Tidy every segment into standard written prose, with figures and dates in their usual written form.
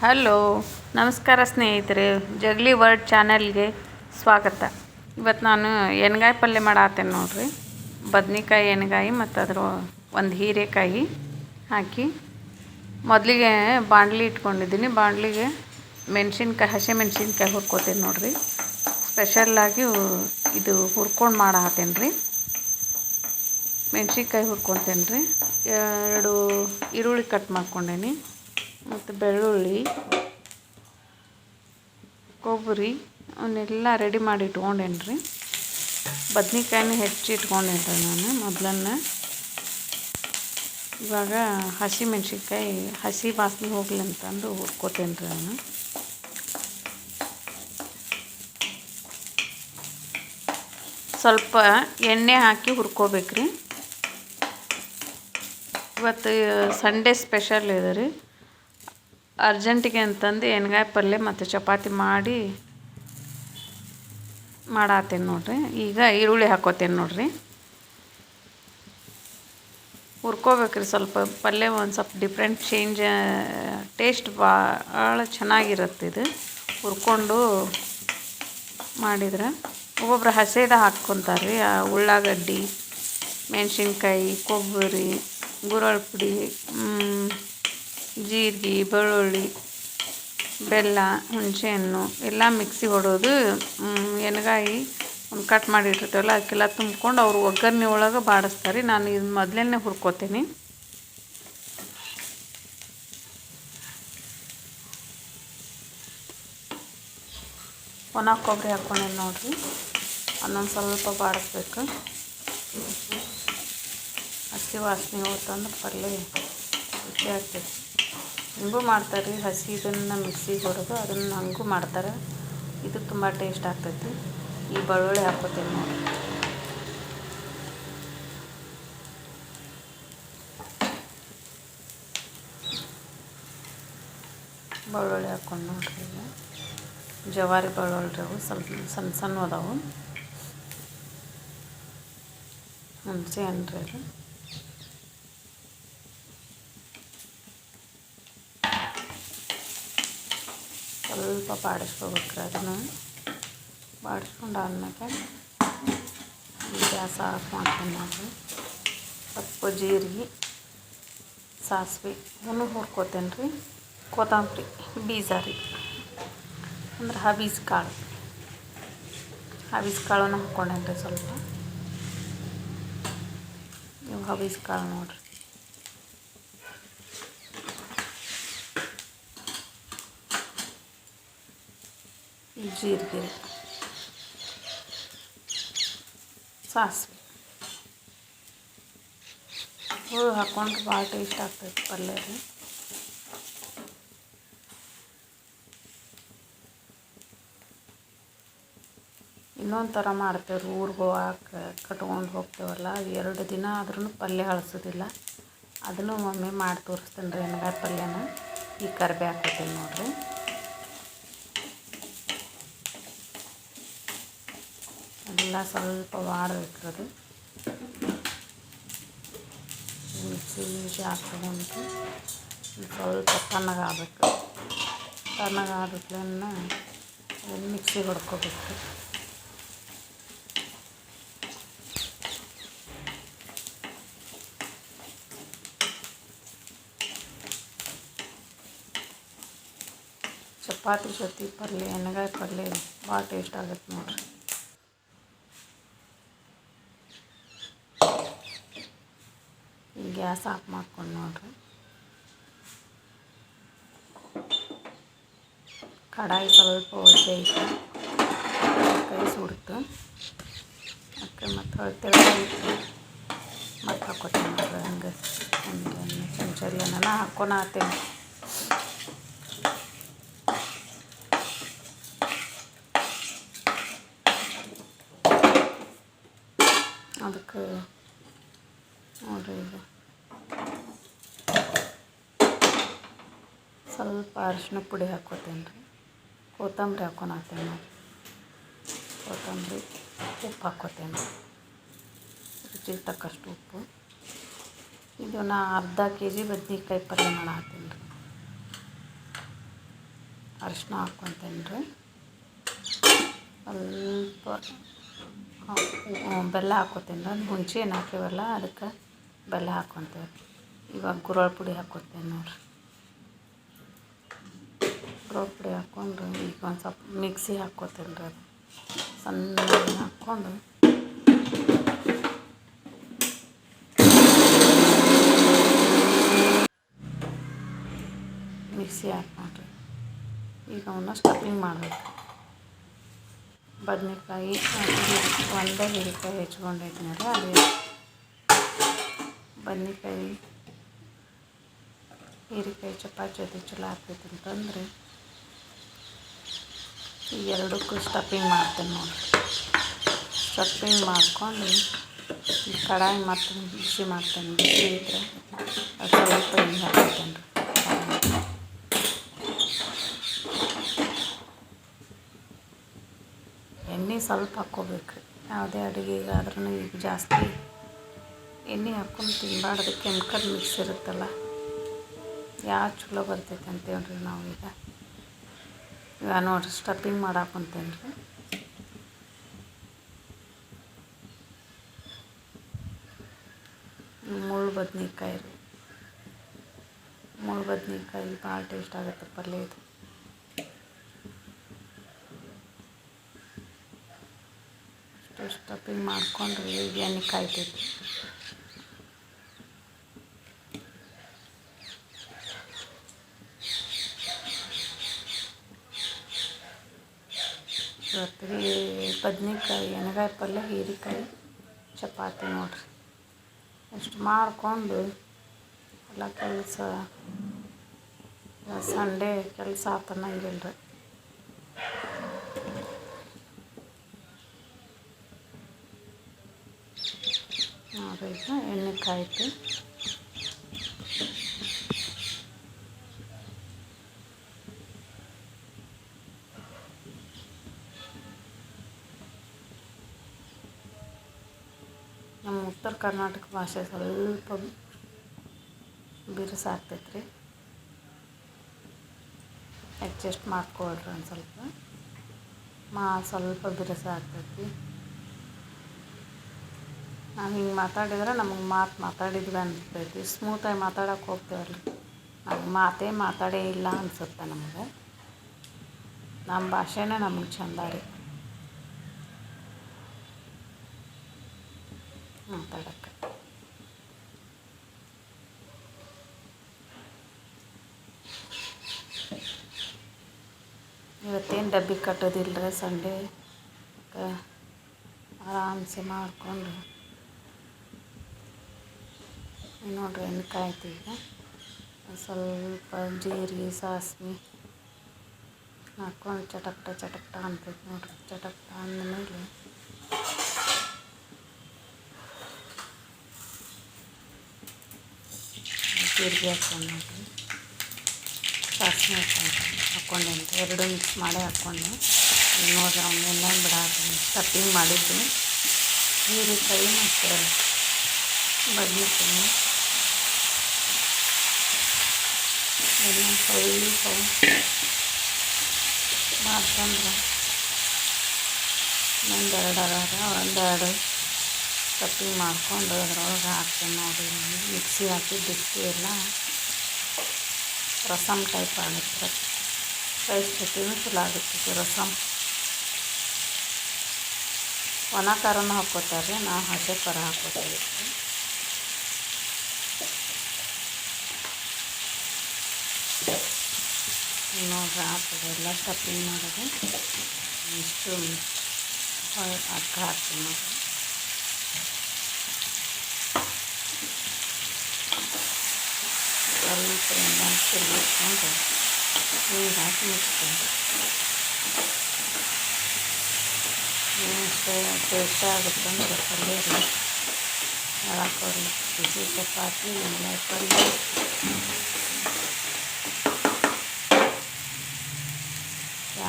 Hello, ನಮಸ್ಕಾರ ಸ್ನೇಹಿತರೆ. ಜಗ್ಲಿ world ಚಾನಲ್ಗೆ ಸ್ವಾಗತ. ಇವತ್ತು ನಾನು ಎಣ್ಗಾಯಿ ಪಲ್ಯ ಮಾಡಾತ್ತೇನೆ ನೋಡ್ರಿ. ಬದ್ನಿಕಾಯಿ ಎಣ್ಗಾಯಿ ಮತ್ತು ಅದ್ರ ಒಂದು ಹೀರೆಕಾಯಿ ಹಾಕಿ ಮೊದಲಿಗೆ ಬಾಣಲಿ ಇಟ್ಕೊಂಡಿದ್ದೀನಿ. ಬಾಣಲಿಗೆ ಹಸಿ ಮೆಣಸಿನ್ಕಾಯಿ ಹುರ್ಕೋತೀನಿ ನೋಡ್ರಿ. ಸ್ಪೆಷಲ್ಲಾಗಿ ಇದು ಹುರ್ಕೊಂಡು ಮಾಡಾತ್ತೇನೆ ರೀ. ಮೆಣ್ಸಿನ್ಕಾಯಿ ಹುರ್ಕೊತೇನೆ ರೀ. 2 ಈರುಳ್ಳಿ ಕಟ್ ಮಾಡ್ಕೊಂಡೇನಿ ಮತ್ತು ಬೆಳ್ಳುಳ್ಳಿ, ಕೊಬ್ಬರಿ ಅವನ್ನೆಲ್ಲ ರೆಡಿ ಮಾಡಿ ಇಟ್ಕೊಂಡೇನಿ ರೀ. ಬದ್ನಿಕಾಯಿನ ಹೆಚ್ಚಿ ಇಟ್ಕೊಂಡೇನಿ ರೀ ನಾನು ಮೊದಲನ್ನ. ಇವಾಗ ಹಸಿ ಮೆಣ್ಸಿನ್ಕಾಯಿ ಹಸಿ ವಾಸನೆ ಹೋಗ್ಲಿ ಅಂತಂದು ಹುರ್ಕೋತೇನೆ ರೀ ನಾನು. ಸ್ವಲ್ಪ ಎಣ್ಣೆ ಹಾಕಿ ಹುರ್ಕೋಬೇಕ್ರಿ. ಇವತ್ತು ಸಂಡೇ ಸ್ಪೆಷಲ್ ಇದೆ ರೀ. ಅರ್ಜೆಂಟಿಗೆ ಅಂತಂದು ಎಣ್ಗಾಯಿ ಪಲ್ಯ ಮತ್ತು ಚಪಾತಿ ಮಾಡಾತ್ತೇನೆ ನೋಡ್ರಿ. ಈಗ ಈರುಳ್ಳಿ ಹಾಕೋತೇನೆ ನೋಡ್ರಿ. ಹುರ್ಕೋಬೇಕ್ರಿ ಸ್ವಲ್ಪ. ಪಲ್ಯ ಒಂದು ಸ್ವಲ್ಪ ಡಿಫ್ರೆಂಟ್ ಚೇಂಜ್, ಟೇಸ್ಟ್ ಭಾಳ ಚೆನ್ನಾಗಿರುತ್ತೆ ಇದು ಹುರ್ಕೊಂಡು ಮಾಡಿದ್ರೆ. ಒಬ್ಬೊಬ್ರು ಹಸೇದ ಹಾಕ್ಕೊತಾರೆ ರೀ. ಉಳ್ಳಾಗಡ್ಡಿ, ಮೆಣಸಿನ್ಕಾಯಿ, ಕೊಬ್ಬರಿ, ಗುರಳ್ ಪುಡಿ, ಜೀರಿಗೆ, ಬೆಳ್ಳುಳ್ಳಿ, ಬೆಲ್ಲ, ಹುಣಸೆಹಣ್ಣು ಎಲ್ಲ ಮಿಕ್ಸಿ ಹೊಡೋದು. ಎಣ್ಗಾಯಿ ಒಂದು ಕಟ್ ಮಾಡಿಟ್ಟಿರ್ತೀವಲ್ಲ ಅದಕ್ಕೆಲ್ಲ ತುಂಬ್ಕೊಂಡು ಅವ್ರು ಒಗ್ಗರಣೆ ಒಳಗೆ ಬಾಡಿಸ್ತಾರೆ. ನಾನು ಇದು ಮೊದಲೇ ಹುರ್ಕೋತೀನಿ. ಒಣ ಕೊಬ್ಬರಿ ಹಾಕ್ಕೊಂಡೇನಿ ನೋಡಿರಿ. ಅದನ್ನೊಂದು ಸ್ವಲ್ಪ ಬಾಡಿಸ್ಬೇಕು. ಹಸಿ ವಾಸನೆ ಹೋತಂದ್ರೆ ಪಲ್ಯ ರುಚಿ ಆಗ್ತೈತಿ. ಹಿಂಗೂ ಮಾಡ್ತಾರೆ ರೀ. ಹಸಿ ಇದನ್ನು ಮಿಕ್ಸಿಗೆ ಹೊಡೆದು ಅದನ್ನು ಹಂಗೂ ಮಾಡ್ತಾರೆ. ಇದು ತುಂಬ ಟೇಸ್ಟ್ ಆಗ್ತೈತಿ. ಈ ಬೆಳ್ಳುಳ್ಳಿ ಹಾಕ್ಕೋತೀನಿ ನೋಡಿ. ಬೆಳ್ಳುಳ್ಳಿ ಹಾಕ್ಕೊಂಡು ನೋಡ್ರಿ. ಈಗ ಜವಾರಿ ಬೆಳ್ಳುಳ್ಳಿ ಅವು ಸ್ವಲ್ಪ ಸಣ್ಣ ಸಣ್ಣ ಅದಾವು. ಹುಣಸೆ ಹಣ್ಣು ರೀ ಅದು. ಸ್ವಲ್ಪ ಬಾಡಿಸ್ಕೋಬೇಕ್ರಿ. ಅದನ್ನು ಬಾಡಿಸ್ಕೊಂಡು ಆದ್ಮೇಲೆ ಗ್ಯಾಸ್ ಆಫ್ ಮಾಡ್ತೀನಿ ನೋಡ್ರಿ. ಸ್ವಲ್ಪ ಜೀರಿಗೆ, ಸಾಸಿವೆ ಇವನು ಹುರ್ಕೋತೇನೆ ರೀ. ಕೊತ್ತಂಬರಿ ಬೀಜ ರೀ, ಅಂದ್ರೆ ಹಬೀಸ್ ಕಾಳು ಕಾಳನ್ನು ಹಾಕ್ಕೊಂಡೇನಿ ರೀ ಸ್ವಲ್ಪ. ಇವು ಹಬೀಸ್ ಕಾಳು ನೋಡ್ರಿ. ಜೀರಿಗೆ, ಸಾಸಿವೆ ಇವು ಹಾಕ್ಕೊಂಡ್ರೆ ಭಾಳ ಟೇಸ್ಟ್ ಆಗ್ತೈತೆ ಪಲ್ಯ ರೀ. ಇನ್ನೊಂದು ಥರ ಮಾಡ್ತೇವೆ ರೀ. ಊರಿಗೆ ಹೋಗಾಕ ಕಟ್ಕೊಂಡು ಹೋಗ್ತೇವಲ್ಲ, 2 ದಿನ ಆದ್ರೂ ಪಲ್ಯ ಹಳಸೋದಿಲ್ಲ. ಅದನ್ನು ಒಮ್ಮೆ ಮಾಡಿ ತೋರಿಸ್ತೇನೆ ರೀ. ಎಣ್ಗಾಯಿ ಪಲ್ಯನ ಈ ಕರಿಬೇವು ಹಾಕ್ಕೋತೀನಿ ನೋಡಿರಿ. ಎಲ್ಲ ಸ್ವಲ್ಪ ಬಾಡಬೇಕು. ಅದು ಮಿಕ್ಸಿ ಜಾರ್ ತೊಗೊಂಡು ಸ್ವಲ್ಪ ತಣ್ಣಗಾಗಬೇಕು. ತಣ್ಣಗಾದ್ಮೇಲೆ ಅದನ್ನು ಮಿಕ್ಸಿ ಹೊಡ್ಕೋಬೇಕು. ಚಪಾತಿ ಜೊತೆ ಪಲ್ಯ, ಎಣ್ಗಾಯಿ ಪಲ್ಯ ಭಾಳ ಟೇಸ್ಟ್ ಆಗುತ್ತೆ ನೋಡ್ರಿ. ಗ್ಯಾಸ್ ಆಫ್ ಮಾಡ್ಕೊಂಡು ನೋಡ್ರಿ. ಕಡಾಯಿ ಸ್ವಲ್ಪ ಒಜ್ಜೆ ಐತೆ, ಕೈ ಸುಡ್ತು. ಅದಕ್ಕೆ ಮತ್ತು ತೆಳಗೆ ಇಟ್ಟು ಮತ್ತು ಹಾಕ್ಕೋತೀನಿ ನೋಡ್ರಿ. ಹಂಗೆ ಒಂದು ಚಮಚಲ್ಲಿ ನಾನು ಹಾಕ್ಕೊಳತ್ತೇನೆ. ಅದಕ್ಕೆ ನೋಡ್ರಿ ಈಗ ಸ್ವಲ್ಪ ಅರಿಶಿನ ಪುಡಿ ಹಾಕ್ಕೋತೇನೆ ರೀ. ಕೊತ್ತಂಬರಿ ಹಾಕ್ಕೊಳತ್ತೇನೆ ನೋಡಿ. ಕೊತ್ತಂಬರಿ, ಉಪ್ಪು ಹಾಕ್ಕೋತೇನೆ, ರುಚಿಗೆ ತಕ್ಕಷ್ಟು ಉಪ್ಪು. ಇದು ನಾ ಅರ್ಧ kg ಬದ್ನಿಕಾಯಿ ಪಲ್ಯ ಮಾಡಾತ್ತೀನಿ ರೀ. ಅರಿಶಿನ ಹಾಕ್ಕೊತೀನಿ ರೀ. ಸ್ವಲ್ಪ ಬೆಲ್ಲ ಹಾಕ್ಕೊತೀನಿ ರೀ. ಹುಣಸೆ ಹಣ್ಣು ಹಾಕೀವಲ್ಲ ಅದಕ್ಕೆ ಬೆಲ್ಲ ಹಾಕ್ಕೊತೇವೆ. ಇವಾಗ ಗುರೋಳ್ಳು ಪುಡಿ ಹಾಕ್ಕೊತೇನೆ ನೋಡಿರಿ. ಗುರೋಳ್ಳು ಪುಡಿ ಹಾಕ್ಕೊಂಡು ಈಗ ಒಂದು ಸ್ವಲ್ಪ ಮಿಕ್ಸಿ ಹಾಕ್ಕೊತೀನಿ ರೀ. ಅದು ಸಣ್ಣಗೆ ಹಾಕ್ಕೊಂಡು ಮಿಕ್ಸಿ ಹಾಕ್ಕೊಂಡ್ರಿ. ಈಗ ಅವನ್ನ ಸ್ಟಫಿಂಗ್ ಮಾಡಬೇಕು. ಬದನೆಕಾಯಿ ಒಂದೇ ಹೀರೆಕಾಯಿ ಹೆಚ್ಕೊಂಡಿದ್ಮೇಲೆ ಅದೇ ಬದನೆಕಾಯಿ ಹೀರೆಕಾಯಿ ಚಪಾತಿ ಜೊತೆ ಚಲೋ ಆಗ್ತೈತೆ ಅಂತಂದ್ರೆ ಈ ಎರಡಕ್ಕೂ ಸ್ಟಫಿಂಗ್ ಮಾಡ್ತೇನೆ ನೋಡಿರಿ. ಸ್ಟಫಿಂಗ್ ಮಾಡ್ಕೊಂಡು ಈ ಕಡಾಯಿ ಮತ್ತು ಬಿಸಿ ಮಾಡ್ತೇನೆ. ಬಿಸಿ ಇದ್ರೆ ಅದು ಸ್ವಲ್ಪ ಎಣ್ಣೆ ಹಾಕ್ತೇನೆ ರೀ. ಎಣ್ಣೆ ಸ್ವಲ್ಪ ಹಾಕ್ಕೋಬೇಕು ರೀ. ಯಾವುದೇ ಅಡುಗೆಗಾದ್ರೂ ಈಗ ಜಾಸ್ತಿ ಎಣ್ಣೆ ಹಾಕ್ಕೊಂಡು ತಿನ್ನಬಾರ್ದು. ಕೆಮಿಕಲ್ ಮಿಕ್ಸ್ ಇರುತ್ತಲ್ಲ, ಯಾವ್ದು ಚಲೋ ಬರ್ತೈತೆ ಅಂತೇಳ್ರಿ. ನಾವು ಈಗ ನೋಡಿರಿ ಸ್ಟಫಿಂಗ್ ಮಾಡಾಕೊಂತೇನೆ ರೀ. ಮುಳ್ಳು ಬದ್ನೆಕಾಯಿ ರೀ. ಮುಳ್ಳು ಬದ್ನೆಕಾಯಿ ಭಾಳ ಟೇಸ್ಟ್ ಆಗುತ್ತೆ ಪಲ್ಯ ಇದು. ಅಷ್ಟು ಸ್ಟಫಿಂಗ್ ಮಾಡ್ಕೊಂಡ್ರೆ ಈಗ ಎಣ್ಣೆ ಕಾಯ್ತೈತಿ. ಇವತ್ತಿಗೆ ಬದ್ನೆಕಾಯಿ ಎಣ್ಗಾಯಿ ಪಲ್ಯ ಹೀರೆಕಾಯಿ ಚಪಾತಿ ನೋಡಿರಿ. ಇಷ್ಟು ಮಾಡಿಕೊಂಡು ಎಲ್ಲ ಕೆಲಸ ಸಂಡೇ ಕೆಲಸ ಆತನ್ನಂಗಿಲ್ಲ ರೀ. ನೋಡಿರಿ ಈಗ ಎಣ್ಣೆ ಕಾಯ್ತು. ನಮ್ಮ ಉತ್ತರ ಕರ್ನಾಟಕ ಭಾಷೆ ಸ್ವಲ್ಪ ಬಿರುಸಾಗ್ತೈತೆ ರೀ. ಅಡ್ಜಸ್ಟ್ ಮಾಡ್ಕೊಳ್ರಿ. ಒಂದು ಸ್ವಲ್ಪ ಬಿರುಸಾಗ್ತೈತಿ. ನಾವು ಹಿಂಗೆ ಮಾತಾಡಿದ್ರೆ ನಮಗೆ ಮಾತಾಡಿದ್ವಿ ಅನಿಸ್ತೈತಿ. ಸ್ಮೂತಾಗಿ ಮಾತಾಡೋಕೆ ಹೋಗ್ತೇವಲ್ಲ ರೀ, ನಮ್ಗೆ ಮಾತಾಡೇ ಇಲ್ಲ ಅನಿಸುತ್ತೆ. ನಮಗೆ ನಮ್ಮ ಭಾಷೆನೇ ನಮಗೆ ಚಂದ ರೀ ಮಾತಾಡೋಕ್ಕೆ. ಇವತ್ತೇನು ಡಬ್ಬಿ ಕಟ್ಟೋದಿಲ್ಲ ರೀ. ಸಂಡೇ ಆರಾಮ್ಸೆ ಮಾಡಿಕೊಂಡು ನೋಡಿರಿ ಎಣ್ಣೆ ಕಾಯ್ತು. ಈಗ ಸ್ವಲ್ಪ ಜೀರಿಗೆ ಸಾಸಿವೆ ಹಾಕ್ಕೊಂಡು ಚಟಕ್ಟ ಅಂತೈತೆ ನೋಡಿರಿ. ಚಟಕ್ಟ ಅಂದಮೇಲೆ ಜೀರಿಗೆ ಹಾಕ್ಕೊಂಡು ನೋಡಿರಿ, ಸಾಸಿವೆ ಹಾಕ್ಕೊಂಡೆ ಅಂತ ಎರಡು ಮಿಕ್ಸ್ ಮಾಡೇ ಹಾಕ್ಕೊಂಡೆ. ನೋಡಿರಿ ಅವ್ನು ಎಣ್ಣೆ ಬಿಡಾತೀನಿ. ಸ್ಟಫಿಂಗ್ ಮಾಡಿದ್ದು ಹೀರೆಕಾಯಿ ಮತ್ತು ಬದನೆಕಾಯಿ ಎಣ್ಣೆ ಸ್ವಲ್ಪ ಮಾಡ್ಕೊಂಡ್ರೆ ಒಂದೆರಡು ಸ್ಟಫಿಂಗ್ ಮಾಡ್ಕೊಂಡು ಅದ್ರೊಳಗೆ ಹಾಕ್ತೇನೆ ನೋಡಿರಿ. ಮಿಕ್ಸಿ ಹಾಕಿದ್ದಕ್ಕೆ ಎಲ್ಲ ರಸಮ್ ಟೈಪ್ ಆಗುತ್ತೆ. ರೈಸ್ ಜೊತೆನೂ ಚಲೋ ಆಗುತ್ತೆ ರಸಮ್. ಒಣ ಖಾರನೂ ಹಾಕ್ಕೋತಾರೆ, ನಾವು ಹಸಿ ಖಾರ ಹಾಕ್ಕೋತೀವಿ. ನೋಡ್ರಿ ಆಗ್ತದೆ ಎಲ್ಲ ಸ್ಟಫಿಂಗ್ ಮಾಡೋದು. ಇಷ್ಟು ಅಕ್ಕ ಹಾಕ್ತೀನಿ ನೋಡಿರಿ. ಸ್ವಲ್ಪ ಎಣ್ಣೆ ತಿರುಗಿಸ್ಕೊಂಡು ನೀರು ಹಾಕಿ ಮುಚ್ಕೊಂಡು ಟೇಸ್ಟ್ ಆಗುತ್ತೆ ಅಂದ್ರೆ ಪಲ್ಯ ರೀ. ಹೇಳಕ್ಕೆ ಬಿಸಿ ಚಪಾತಿ ಎಣ್ಣೆ ಪಲ್ಯ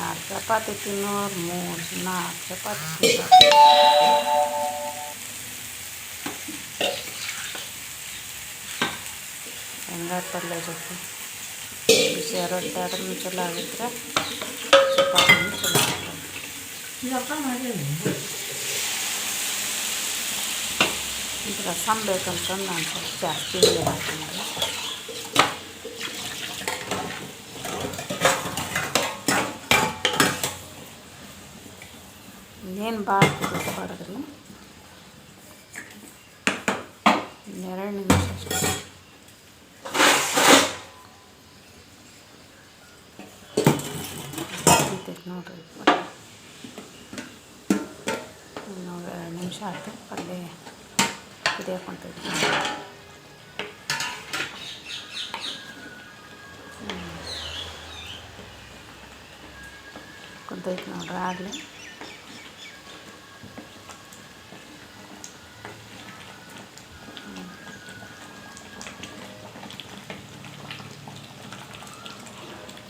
ಎರಡು ಚಪಾತಿ ತಿನ್ನೋರು 3-4 ಚಪಾತಿ ತಿಂತಾರೆ. ಎಣ್ಗಾಯಿ ಪಲ್ಯ ಜೊತೆ ಬಿಸಿ ದೋಸೆ ರೊಟ್ಟಿ ಆದ್ರೂ ಚಲೋ ಆಗುತ್ತೆ, ಚಪಾತಿನೂ ಚಲೋ ಆಗ್ತದೆ. ಇದು ರಸಮ್ ಬೇಕಂತಂದು ನಾನು ಸ್ವಲ್ಪ ಜಾಸ್ತಿ ನೀರು ಹಾಕ್ತೀನಿ. ಇನ್ನೇನು ಭಾಳ ಕುದಿಸ್ಬಾರ್ದ್ರಿ, 2 ನಿಮಿಷ ಅಷ್ಟೇ. ಕುದೀತೈತೆ ನೋಡ್ರಿ, ಇನ್ನೊಂದು 2 ನಿಮಿಷ ಆಯ್ತು. ಪಲ್ಯ ಕುದಿಯಕ್ಕೆ ಹೊಂಟೈತಿ. ಕುದ್ದೈತೆ ನೋಡ್ರಿ ಆಗಲಿ.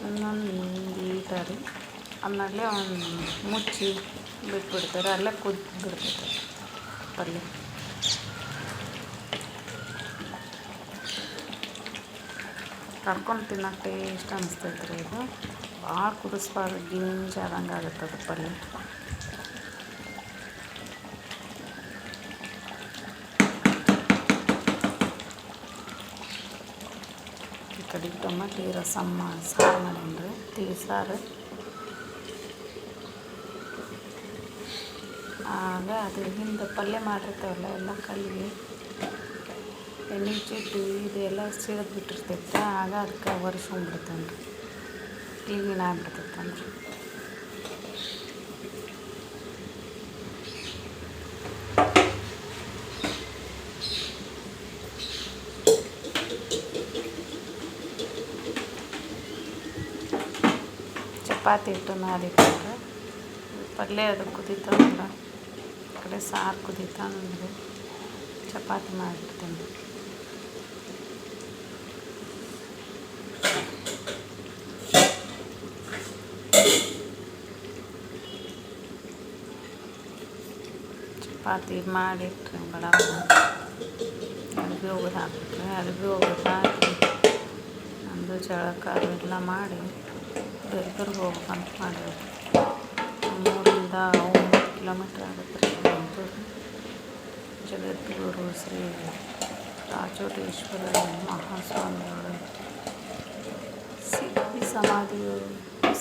ಇನ್ನೊಂದು ಲೀಟರ್ ಆಮೇಲೆ ಒಂದು ಮುಚ್ಚಿ ಬಿಟ್ಬಿಡ್ತಾರೆ, ಅಲ್ಲೇ ಬಿಡ್ತೈತೆ ಪಲ್ಯ. ಕರ್ಕೊಂಡು ತಿನ್ನೋಕೆ ಟೇಸ್ಟ್ ಅನಿಸ್ತೈತೆ ರೀ. ಇದು ಭಾಳ ಕುದಿಸ್ಬಾರ್ದು, ಗಿಂಜ್ ಆದಂಗೆ ಆಗುತ್ತೆ ಅದು ಪಲ್ಯ. ಈ ಕಡೆ ಟೊಮೆಟೊ ರಸಮ್ಮ ಸಾರು ಮಾಡೀನಿ ರೀ, ತಿಳಿ ಸಾರು. ಆಗ ಅದು ಹಿಂದೆ ಪಲ್ಯ ಮಾಡಿರ್ತಾವಲ್ಲ ಎಲ್ಲ ಕಲ್ಲಿಗೆ ಎಣ್ಣೆ ಜಿಡ್ಡು ಇದೆಲ್ಲ ಸಿಡಿದು ಬಿಟ್ಟಿರ್ತೈತೆ, ಆಗ ಅದಕ್ಕೆ ಒರೆಸ್ಕೊಂಡ್ಬಿಡ್ತೇನೆ ರೀ, ಕ್ಲೀನ್ ಆಗಿಬಿಡ್ತೈತಂದ್ರೆ. ಚಪಾತಿ ಹಿಟ್ಟು ನಾದಿಟ್ಕೊಂಡ್ರೆ ಪಲ್ಯ ಅದು ಕುದೀತಂದ್ರೆ, ಈ ಕಡೆ ಸಾರು ಕುದೀತಂದ್ರೆ ಚಪಾತಿ ಮಾಡಿಬಿಡ್ತೇನೆ. ಚಪಾತಿ ಮಾಡಿಟ್ರೆ ಬಡ ಅರ್ಬಿ ಒಗ್ದು ಹಾಕ್ಬಿಟ್ರೆ ಅರ್ಬಿ ಒಗ್ದು ಹಾಕಿ ನಮ್ಮದು ಜಳಕ ಅವೆಲ್ಲ ಮಾಡಿ ಬೆರ್ಗರ್ಗೆ ಹೋಗ್ಬೇಕಂತ ಮಾಡಿದ್ರು. 3ರಿಂದ 9 ಕಿಲೋಮೀಟ್ರ್ ಆಗುತ್ತೆ ರೀ ಬೆಂಗಳೂರು. ಜಗದ್ಗುರು ಶ್ರೀ ರಾಜೋಟೇಶ್ವರ ಮಹಾಸ್ವಾಮಿಗಳು ಸಿದ್ಧಿ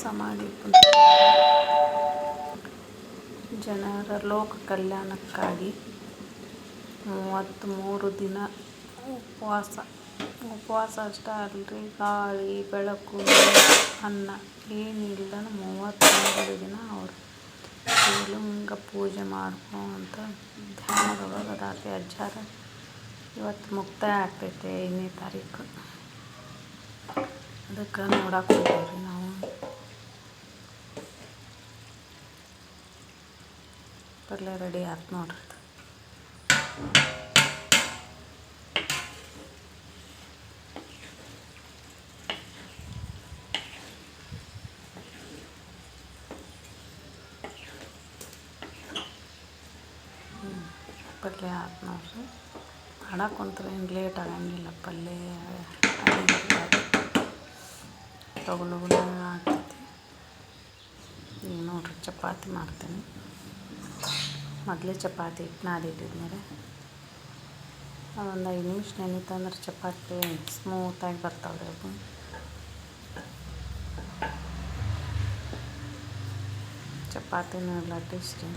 ಸಮಾಧಿ ಜನರ ಲೋಕ ಕಲ್ಯಾಣಕ್ಕಾಗಿ 33 ದಿನ ಉಪವಾಸ ಅಷ್ಟೇ ಅಲ್ರಿ, ಗಾಳಿ ಬೆಳಕು ಅನ್ನ ಏನಿಲ್ಲ 33 ದಿನ ಅವರು ಶಿವಲಿಂಗ ಪೂಜೆ ಮಾಡ್ಕೊಂತ ಧ್ಯಾನದೊಳಗೆ ಅದಾರಿ ಅಜ್ಜಾರ. ಇವತ್ತು ಮುಕ್ತಾಯ ಆಗ್ತೈತೆ 5ನೇ ತಾರೀಕು. ಅದಕ್ಕೆ ನೋಡಕ್ಕೆ ಹೋಗ್ತೀವಿ ನಾವು. ಪಲ್ಯ ರೆಡಿ ಆಯ್ತು ನೋಡ್ರಿ. ಪಲ್ಯ ಆಯ್ತು ನೋಡ್ರಿ. ಮಾಡಕ್ಕೆ ಕುಂತ್ರೆ ಏನು ಲೇಟ್ ಆಗಂಗಿಲ್ಲ, ಪಲ್ಯ ತಗೊಳ್ಳೋಣ ಆಗ್ತೈತಿ. ಈಗ ನೋಡ್ರಿ ಚಪಾತಿ ಮಾಡ್ತೀನಿ. ಮೊದಲೇ ಚಪಾತಿ ಹಿಟ್ಟು ನಾದಿಟ್ಟಿದ್ಮೇಲೆ ಅದೊಂದು 5 ನಿಮಿಷ ನೆನೀತಂದ್ರೆ ಚಪಾತಿ ಸ್ಮೂತಾಗಿ ಬರ್ತಾವ್ರಿ. ಅವು ಚಪಾತಿನೂ ಎಲ್ಲ ಟೇಸ್ಟಿ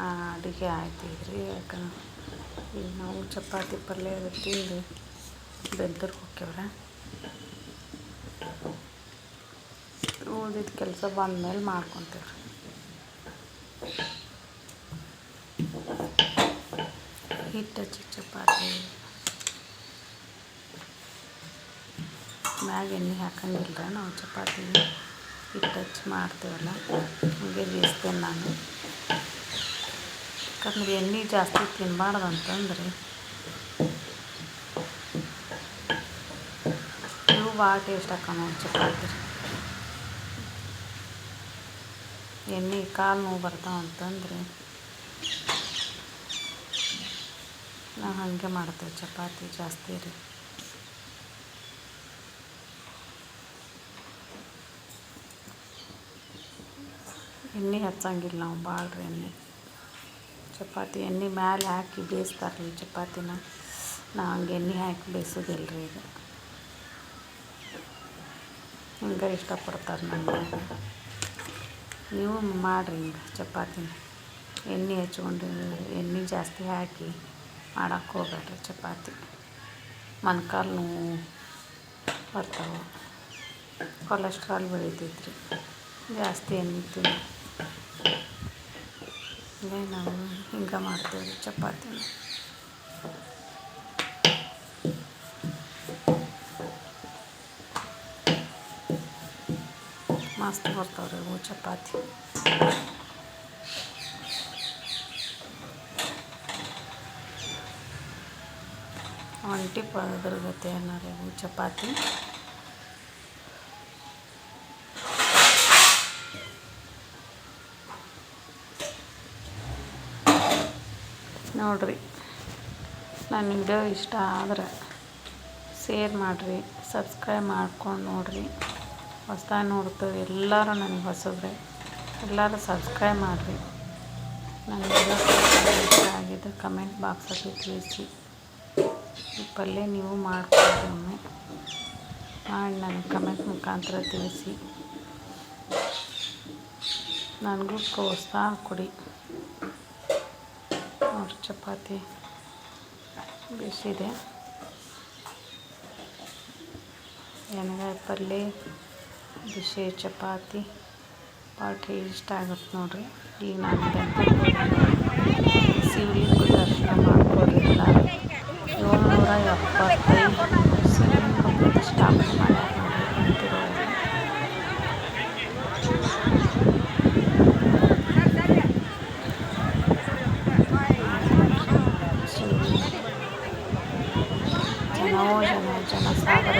ಅಡುಗೆ ಆಯ್ತಿದ್ರಿ. ಯಾಕಂದ್ರೆ ಈಗ ನಾವು ಚಪಾತಿ ಪಲ್ಯ ತಿಂದು ಬೆಂದೂರ್ಗೆ ಹೋಗ್ಯವ್ರೆ. ಉಳಿದಿದ್ದ ಕೆಲಸ ಬಂದಮೇಲೆ ಮಾಡ್ಕೊತೀವ್ರಿ. ಹಿಟ್ಟು ಹಚ್ಚಿ ಚಪಾತಿ ಮ್ಯಾಗ ಎಣ್ಣೆ ಹಾಕಂಗಿಲ್ಲ, ನಾವು ಚಪಾತಿ ಹಿಟ್ಟು ಹಚ್ಚಿ ಮಾಡ್ತೇವಲ್ಲ ಹಂಗೆ ಬೇಯಿಸ್ತೇನೆ ನಾನು. ಯಾಕಂದ್ರೆ ಎಣ್ಣೆ ಜಾಸ್ತಿ ತಿನ್ನಬಾರ್ದು ಅಂತಂದ್ರೆ ಇವು ಭಾಳ ಟೇಸ್ಟ್ ಹಾಕ ನೋಡಿ ಚಪಾತಿ. ಎಣ್ಣೆ ಕಾಲು ನೋವು ಬರ್ತಾವ ಅಂತಂದ್ರೆ ನಾವು ಹಾಗೆ ಮಾಡ್ತೇವೆ ಚಪಾತಿ ಜಾಸ್ತಿ ರೀ. ಎಣ್ಣೆ ಹಚ್ಚಂಗಿಲ್ಲ ನಾವು ಭಾಳ ರೀ ಎಣ್ಣೆ. ಚಪಾತಿ ಎಣ್ಣೆ ಮ್ಯಾಲೆ ಹಾಕಿ ಬೇಯಿಸ್ತಾರ್ರಿ ಚಪಾತಿನ. ನಾ ಹಂಗೆ ಎಣ್ಣೆ ಹಾಕಿ ಬೇಯಿಸೋದಿಲ್ಲ ರೀ ಇದು. ಹಿಂಗೆ ಇಷ್ಟಪಡ್ತಾರೆ ನಮ್ಮ ಮನ್ಯಾಗ. ನೀವು ಮಾಡಿರಿ ಹಿಂಗೆ ಚಪಾತಿನ. ಎಣ್ಣೆ ಹಚ್ಕೊಂಡು ಎಣ್ಣೆ ಜಾಸ್ತಿ ಹಾಕಿ ಮಾಡಕ್ಕೆ ಹೋಗ್ಬೇಡ್ರಿ ಚಪಾತಿ. ಮೊಣ್ಕಾಲು ನೋವು ಬರ್ತಾವೆ, ಕೊಲೆಸ್ಟ್ರಾಲ್ ಬೆಳಿತೈತ್ರಿ ಜಾಸ್ತಿ ಎಣ್ಣೆ ತಿಂದ್ರೆ. ಹಂಗೆ ನಾವು ಹಿಂಗೆ ಮಾಡ್ತೀವಿ ರೀ ಚಪಾತಿನ. ಮಸ್ತ್ ಬರ್ತಾವ್ರಿ ಇವು ಚಪಾತಿ. ಒಂಟಿ ಪದರ ಗತೆ ಅನ್ನೋರಿ ಇವು ಚಪಾತಿ. ನೋಡಿರಿ, ನನ್ನ ವಿಡಿಯೋ ಇಷ್ಟ ಆದ್ರೆ ಶೇರ್ ಮಾಡಿರಿ, ಸಬ್ಸ್ಕ್ರೈಬ್ ಮಾಡ್ಕೊಂಡು ನೋಡಿರಿ. ಹೊಸ್ದಾಗಿ ನೋಡ್ತೀವಿ ಎಲ್ಲರೂ, ನನಗೆ ಹೊಸಬ್ರೆ ಎಲ್ಲರೂ ಸಬ್ಸ್ಕ್ರೈಬ್ ಮಾಡಿರಿ. ನನ್ನ ವಿಡಿಯೋ ಇಷ್ಟ ಆಗಿದ್ದು ಕಮೆಂಟ್ ಬಾಕ್ಸಲ್ಲಿ ತಿಳಿಸಿ. ಈ ಪಲ್ಯ ನೀವು ಮಾಡ್ಕೊಳ್ರಿ ಒಮ್ಮೆ ಮಾಡಿ ನನಗೆ ಕಮೆಂಟ್ ಮುಖಾಂತರ ತಿಳಿಸಿ. ನನಗೂ ಪ್ರೋತ್ಸಾಹ ಕೊಡಿ. ನೋಡಿರಿ ಚಪಾತಿ ಬಿಸಿದೆ. ಎಣ್ಗಾಯಿ ಪಲ್ಯ ಬಿಸಿ ಚಪಾತಿ ಭಾಳ ಟೇಸ್ಟ್ ಆಗುತ್ತೆ ನೋಡಿರಿ. ಈಗ ನಾನು ಶಿವಲಿಂಗ ದರ್ಶನ ಮಾಡ್ಕೊಡ್ರಿ ಎಲ್ಲರೂ. 775 ಶಿವಲಿಂಗ ಪ್ರತಿಷ್ಠಾಪನೆ ಮಾಡ್ಯಾರ ನೋಡಿರಿ ಬಂತಿರೋರು. ಜನಸಾಗರ